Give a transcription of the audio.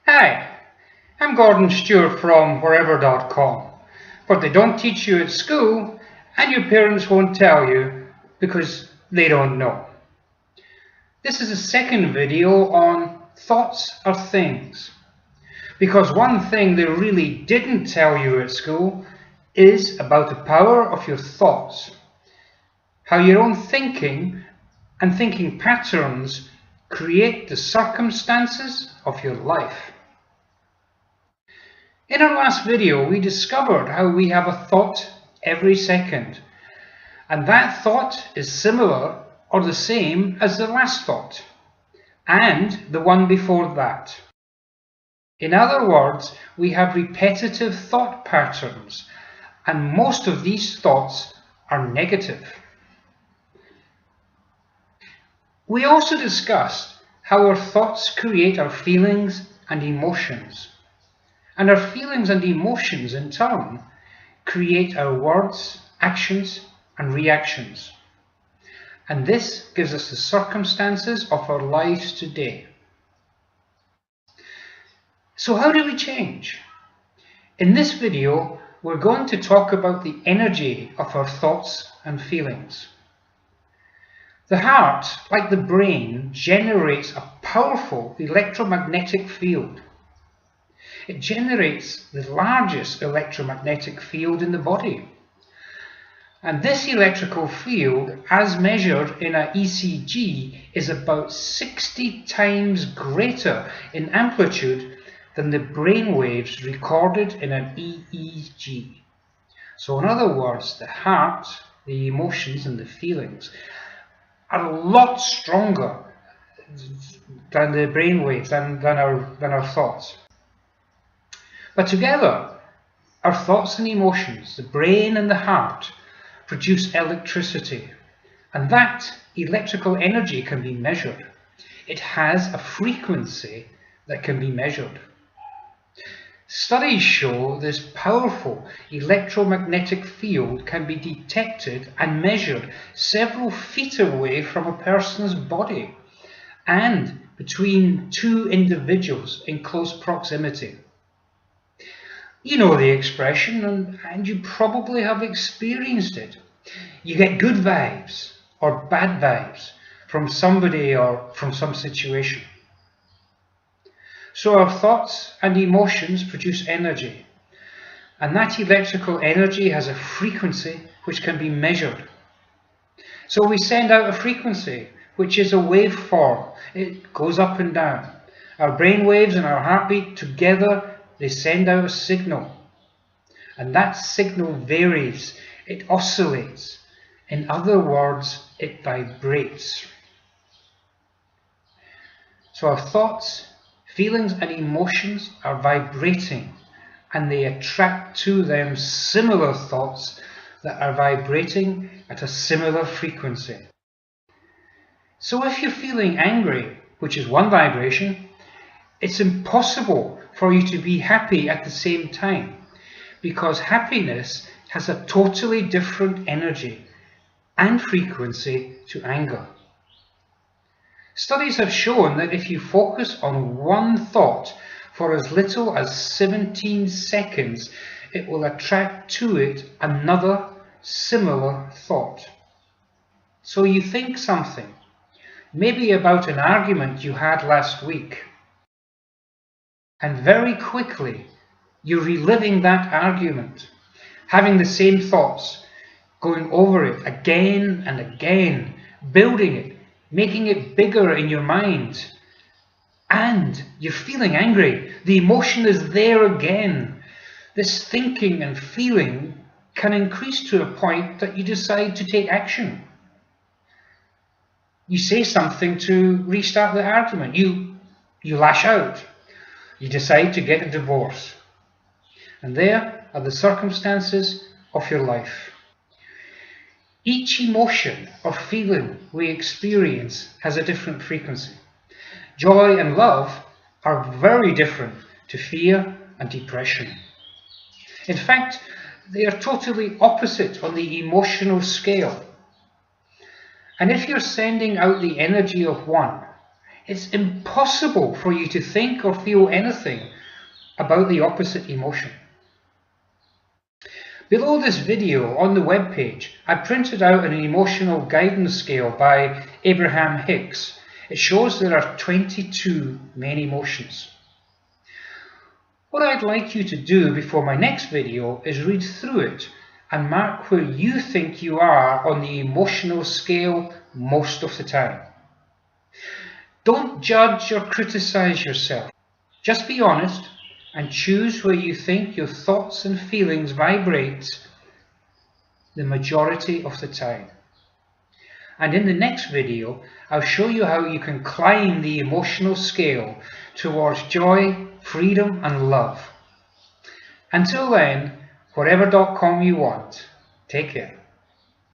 Hi, I'm Gordon Stewart from wherever.com. What they don't teach you at school and your parents won't tell you because they don't know. This is a second video on thoughts are things. Because one thing they really didn't tell you at school is about the power of your thoughts. How your own thinking and thinking patterns create the circumstances of your life. In our last video, we discovered how we have a thought every second, and that thought is similar or the same as the last thought, and the one before that. In other words, we have repetitive thought patterns, and most of these thoughts are negative. We also discussed how our thoughts create our feelings and emotions. And our feelings and emotions, in turn, create our words, actions, and reactions. And this gives us the circumstances of our lives today. So how do we change? In this video, we're going to talk about the energy of our thoughts and feelings. The heart, like the brain, generates a powerful electromagnetic field. It generates the largest electromagnetic field in the body. And this electrical field, as measured in an ECG, is about 60 times greater in amplitude than the brain waves recorded in an EEG. So in other words, the heart, the emotions and the feelings are a lot stronger than the brain waves, than our thoughts. But together, our thoughts and emotions, the brain and the heart, produce electricity. And that electrical energy can be measured. It has a frequency that can be measured. Studies show this powerful electromagnetic field can be detected and measured several feet away from a person's body and between two individuals in close proximity. You know the expression, and you probably have experienced it. You get good vibes or bad vibes from somebody or from some situation. So our thoughts and emotions produce energy, and that electrical energy has a frequency which can be measured. So we send out a frequency, which is a waveform. It goes up and down. Our brain waves and our heartbeat together, they send out a signal, and that signal varies, it oscillates. In other words, it vibrates. So our thoughts, feelings and emotions are vibrating, and they attract to them similar thoughts that are vibrating at a similar frequency. So if you're feeling angry, which is one vibration, it's impossible for you to be happy at the same time, because happiness has a totally different energy and frequency to anger. Studies have shown that if you focus on one thought for as little as 17 seconds, it will attract to it another similar thought. So you think something, maybe about an argument you had last week, and very quickly you're reliving that argument, having the same thoughts, going over it again and again, building it, making it bigger in your mind. And you're feeling angry. The emotion is there again. This thinking and feeling can increase to a point that you decide to take action. You say something to restart the argument. You lash out. You decide to get a divorce. And there are the circumstances of your life. Each emotion or feeling we experience has a different frequency. Joy and love are very different to fear and depression. In fact, they are totally opposite on the emotional scale. And if you're sending out the energy of one, It's impossible for you to think or feel anything about the opposite emotion. Below this video on the webpage, I printed out an emotional guidance scale by Abraham Hicks. It shows there are 22 main emotions. What I'd like you to do before my next video is read through it and mark where you think you are on the emotional scale most of the time. Don't judge or criticize yourself. Just be honest and choose where you think your thoughts and feelings vibrate the majority of the time. And in the next video, I'll show you how you can climb the emotional scale towards joy, freedom and love. Until then, whatever.com you want, take care.